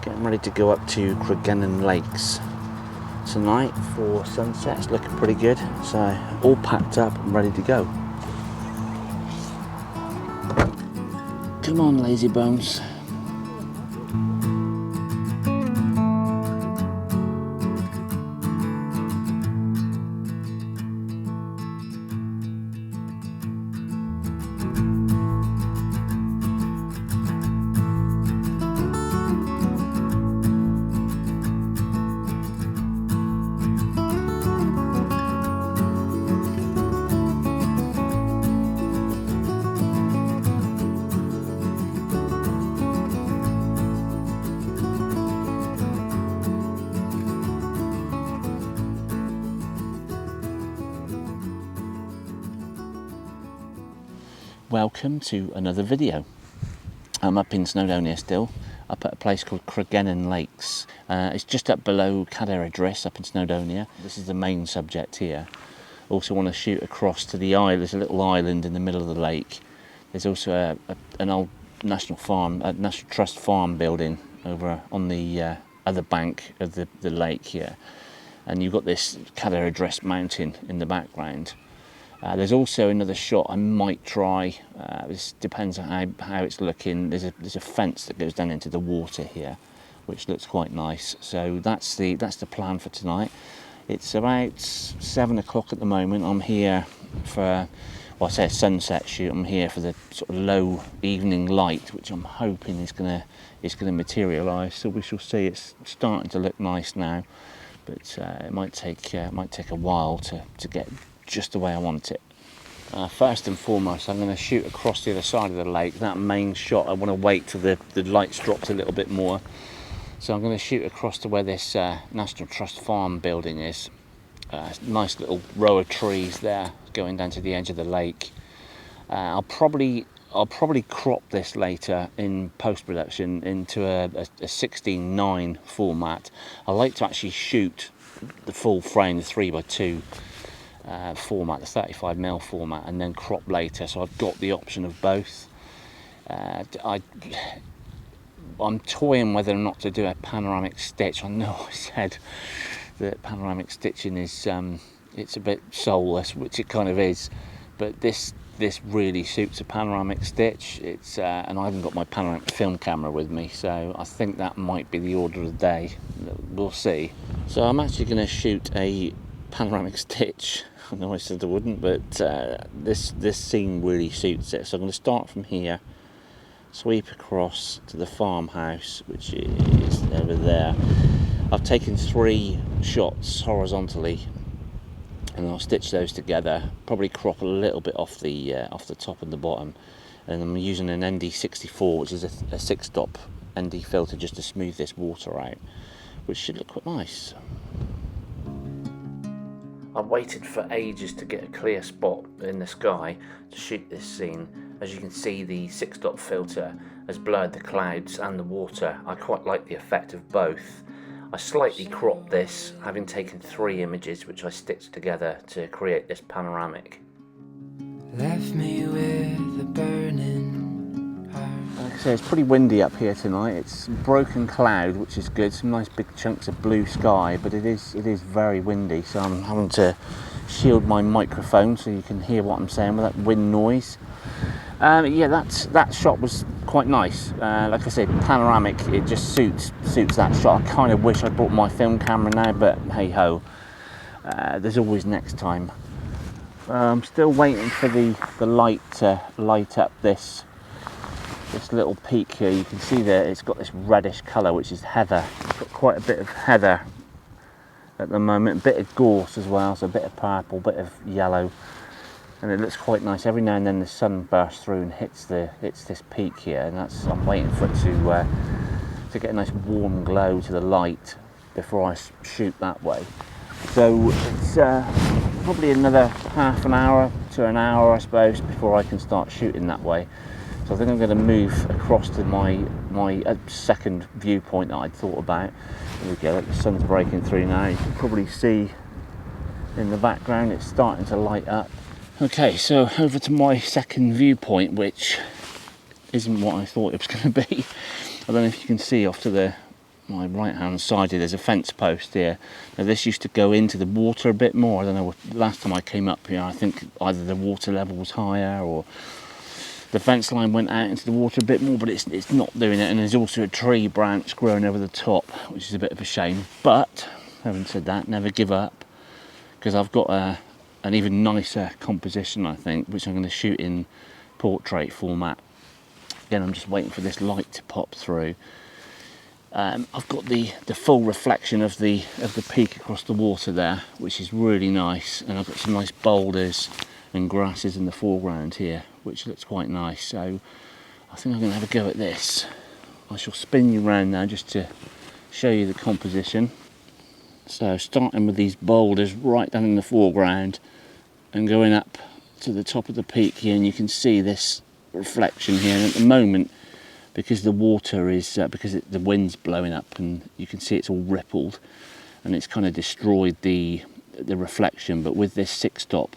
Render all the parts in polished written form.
Getting ready to go up to Cregennen Lakes tonight for sunset. It's looking pretty good, so all packed up and ready to go. Come on, lazy bones. Welcome to another video. I'm up in Snowdonia still, up at a place called Cregennen Lakes. It's just up below Cadair Idris up in Snowdonia. This is the main subject here. Also want to shoot across to the island. There's a little island in the middle of the lake. There's also an old National Trust farm building over on the other bank of the lake here. And you've got this Cadair Idris mountain in the background. There's also another shot I might try. This depends on how it's looking. There's a fence that goes down into the water here, which looks quite nice. So that's the plan for tonight. It's about 7 o'clock at the moment. I'm here for, well, I say a sunset shoot. I'm here for the sort of low evening light, which I'm hoping is gonna materialise. So we shall see. It's starting to look nice now, but it might take a while to get just the way I want it. First and foremost, I'm going to shoot across the other side of the lake. That main shot, I want to wait till the lights dropped a little bit more. So I'm going to shoot across to where this National Trust farm building is. Nice little row of trees there going down to the edge of the lake. I'll probably crop this later in post-production into a 16:9 format. I like to actually shoot the full frame, the 3x2 format, the 35mm format, and then crop later, so I've got the option of both. I'm toying whether or not to do a panoramic stitch. I know I said that panoramic stitching is it's a bit soulless, which it kind of is, but this really suits a panoramic stitch. It's and I haven't got my panoramic film camera with me, so I think that might be the order of the day. We'll see. So I'm actually going to shoot a panoramic stitch. I know I said I wouldn't, but this scene really suits it. So I'm going to start from here, sweep across to the farmhouse, which is over there. I've taken 3 shots horizontally, and I'll stitch those together. Probably crop a little bit off the top and the bottom, and I'm using an ND64, which is a 6-stop ND filter, just to smooth this water out, which should look quite nice. I've waited for ages to get a clear spot in the sky to shoot this scene. As you can see, the 6-stop filter has blurred the clouds and the water. I quite like the effect of both. I slightly cropped this, having taken 3 images which I stitched together to create this panoramic. Left me with a burning heart. Like I say, it's pretty windy up here tonight. It's broken cloud, which is good. Some nice big chunks of blue sky, but it is very windy, so I'm having to shield my microphone so you can hear what I'm saying with that wind noise. Yeah, that shot was quite nice. Like I said, panoramic, it just suits that shot. I kind of wish I brought my film camera now, but hey ho, there's always next time. I'm still waiting for the light to light up this little peak here. You can see that it's got this reddish colour, which is heather. It's got quite a bit of heather at the moment, a bit of gorse as well, so a bit of purple, a bit of yellow, and it looks quite nice. Every now and then the sun bursts through and hits this peak here, and I'm waiting for it to get a nice warm glow to the light before I shoot that way. So it's probably another half an hour to an hour, I suppose, before I can start shooting that way. So I think I'm going to move across to my second viewpoint that I'd thought about. There we go, the sun's breaking through now. You can probably see in the background it's starting to light up. Okay, so over to my second viewpoint, which isn't what I thought it was going to be. I don't know if you can see off to the my right hand side here, there's a fence post here. Now this used to go into the water a bit more. I don't know, last time I came up here I think either the water level was higher or the fence line went out into the water a bit more, but it's not doing it. And there's also a tree branch growing over the top, which is a bit of a shame. But having said that, never give up, because I've got an even nicer composition, I think, which I'm going to shoot in portrait format. Again, I'm just waiting for this light to pop through. I've got the full reflection of the peak across the water there, which is really nice, and I've got some nice boulders and grasses in the foreground here, which looks quite nice. So I think I'm going to have a go at this. I shall spin you around now just to show you the composition. So starting with these boulders right down in the foreground and going up to the top of the peak here, and you can see this reflection here. And at the moment, because the water is the wind's blowing up, and you can see it's all rippled, and it's kind of destroyed the reflection. But with this 6-stop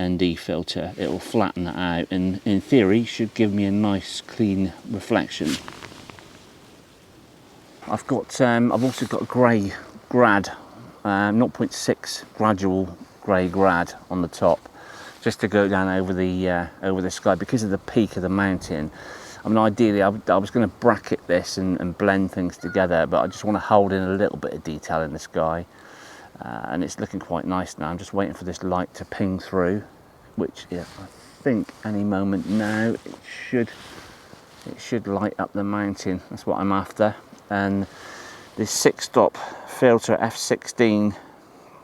ND filter, it will flatten that out, and in theory should give me a nice clean reflection. I've also got a grey grad, 0.6 gradual grey grad on the top, just to go down over the sky because of the peak of the mountain. I mean, ideally I was going to bracket this and blend things together, but I just want to hold in a little bit of detail in the sky. And it's looking quite nice now. I'm just waiting for this light to ping through, which I think any moment now it should light up the mountain. That's what I'm after. And this 6-stop filter f16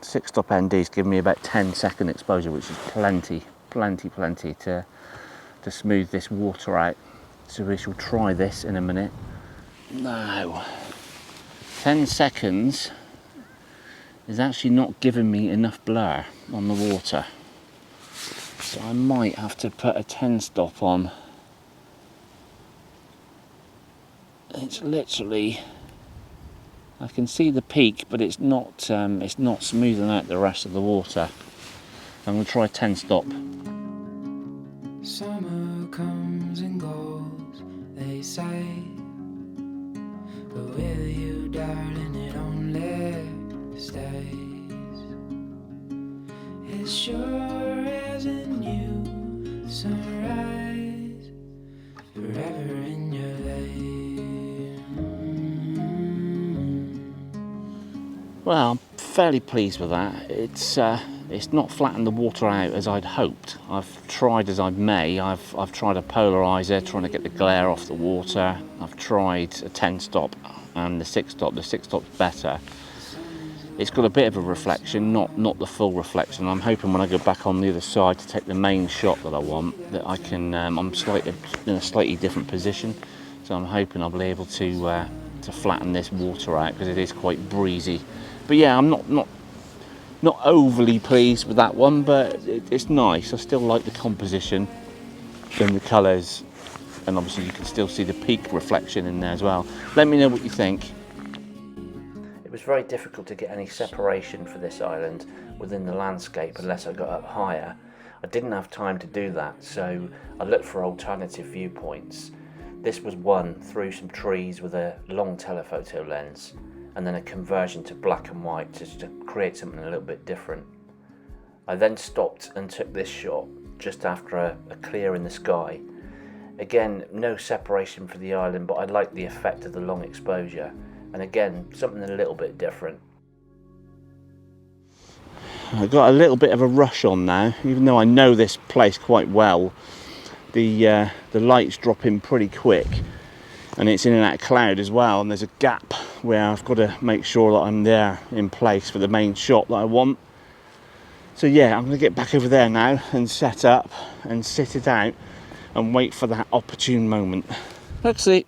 6-stop ND is giving me about 10-second exposure, which is plenty to smooth this water out. So we shall try this in a minute. Now, 10 seconds is actually not giving me enough blur on the water, so I might have to put a 10-stop on. It's literally, I can see the peak, but it's not smoothing out the rest of the water. I'm going to try 10-stop. Summer comes and goes, they say, but with you, darling, it only stays. As sure as a new sunrise, forever in your vein. Well, I'm fairly pleased with that. It's not flattened the water out as I'd hoped. I've tried as I may. I've tried a polarizer, trying to get the glare off the water. I've tried a 10-stop and the 6-stop. The 6-stop's better. It's got a bit of a reflection, not the full reflection. I'm hoping when I go back on the other side to take the main shot that I want, that I can. I'm in a slightly different position, so I'm hoping I'll be able to flatten this water out, because it is quite breezy. But yeah, I'm not overly pleased with that one, but it's nice. I still like the composition and the colours, and obviously you can still see the peak reflection in there as well. Let me know what you think. It was very difficult to get any separation for this island within the landscape unless I got up higher. I didn't have time to do that, so I looked for alternative viewpoints. This was one through some trees with a long telephoto lens, and then a conversion to black and white just to create something a little bit different. I then stopped and took this shot just after a clear in the sky. Again, no separation for the island, but I like the effect of the long exposure, and again, something a little bit different. I've got a little bit of a rush on now, even though I know this place quite well. The light's dropping pretty quick, and it's in and out of cloud as well, and there's a gap where I've got to make sure that I'm there in place for the main shot that I want. So yeah, I'm going to get back over there now and set up and sit it out and wait for that opportune moment. Let's see.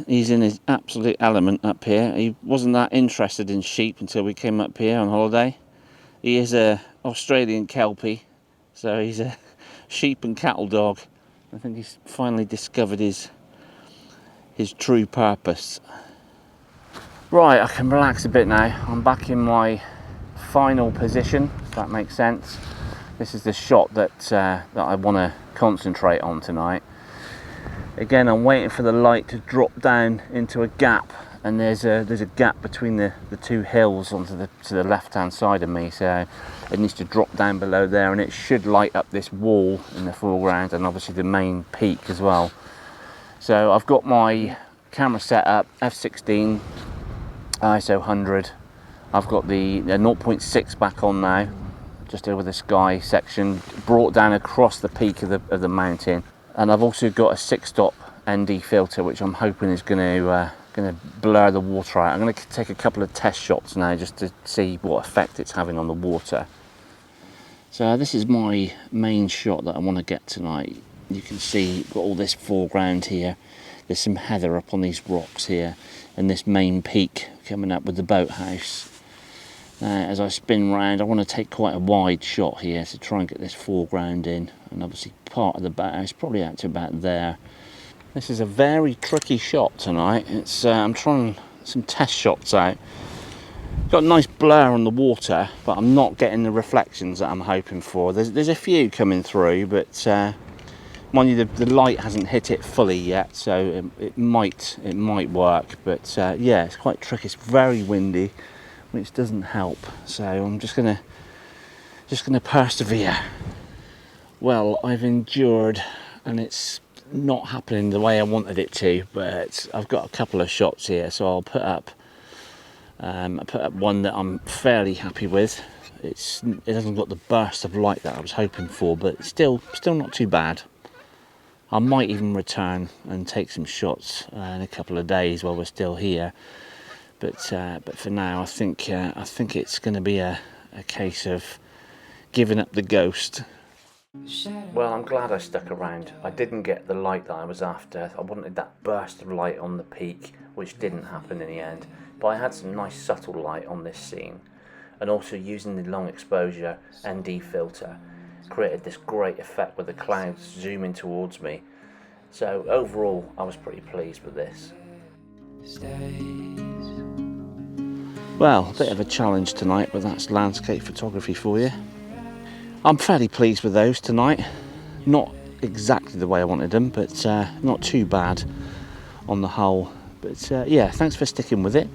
He's in his absolute element up here. He wasn't that interested in sheep until we came up here on holiday. He is a Australian Kelpie, so he's a sheep and cattle dog. I think he's finally discovered his true purpose. Right, I can relax a bit now. I'm back in my final position, if that makes sense. This is the shot that I want to concentrate on tonight. Again, I'm waiting for the light to drop down into a gap, and there's a gap between the two hills onto the left hand side of me, so it needs to drop down below there, and it should light up this wall in the foreground and obviously the main peak as well. So I've got my camera set up, f16, ISO 100. I've got the 0.6 back on now, just over the sky section, brought down across the peak of the mountain. And I've also got a 6-stop ND filter, which I'm hoping is going to blur the water out. I'm going to take a couple of test shots now just to see what effect it's having on the water. So this is my main shot that I want to get tonight. You can see got all this foreground here. There's some heather up on these rocks here, and this main peak coming up with the boathouse. As I spin round, I want to take quite a wide shot here to try and get this foreground in, and obviously part of the boathouse probably out to about there. This is a very tricky shot tonight. It's I'm trying some test shots out. Got a nice blur on the water, but I'm not getting the reflections that I'm hoping for. There's a few coming through, but mind you, the light hasn't hit it fully yet, so it might work. But yeah, it's quite tricky. It's very windy, which doesn't help. So I'm just gonna persevere. Well, I've endured, and it's not happening the way I wanted it to, but I've got a couple of shots here, so I'll put up one that I'm fairly happy with. It hasn't got the burst of light that I was hoping for, but it's still not too bad. I might even return and take some shots in a couple of days while we're still here. But for now, I think it's going to be a case of giving up the ghost. Well, I'm glad I stuck around. I didn't get the light that I was after. I wanted that burst of light on the peak, which didn't happen in the end. But I had some nice subtle light on this scene, and also using the long exposure ND filter created this great effect with the clouds zooming towards me. So overall, I was pretty pleased with this. Well, a bit of a challenge tonight, but that's landscape photography for you. I'm fairly pleased with those tonight. Not exactly the way I wanted them, but not too bad on the whole. But yeah, thanks for sticking with it.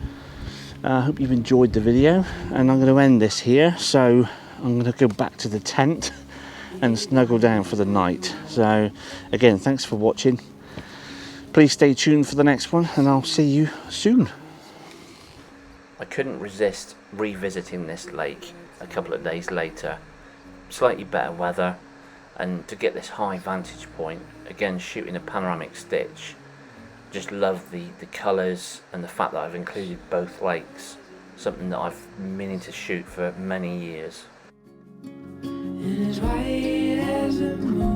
I hope you've enjoyed the video, and I'm going to end this here. So I'm going to go back to the tent and snuggle down for the night. So again, thanks for watching. Please stay tuned for the next one, and I'll see you soon. I couldn't resist revisiting this lake a couple of days later. Slightly better weather, and to get this high vantage point, again shooting a panoramic stitch. Just love the colours and the fact that I've included both lakes, something that I've been meaning to shoot for many years. And as white as the moon.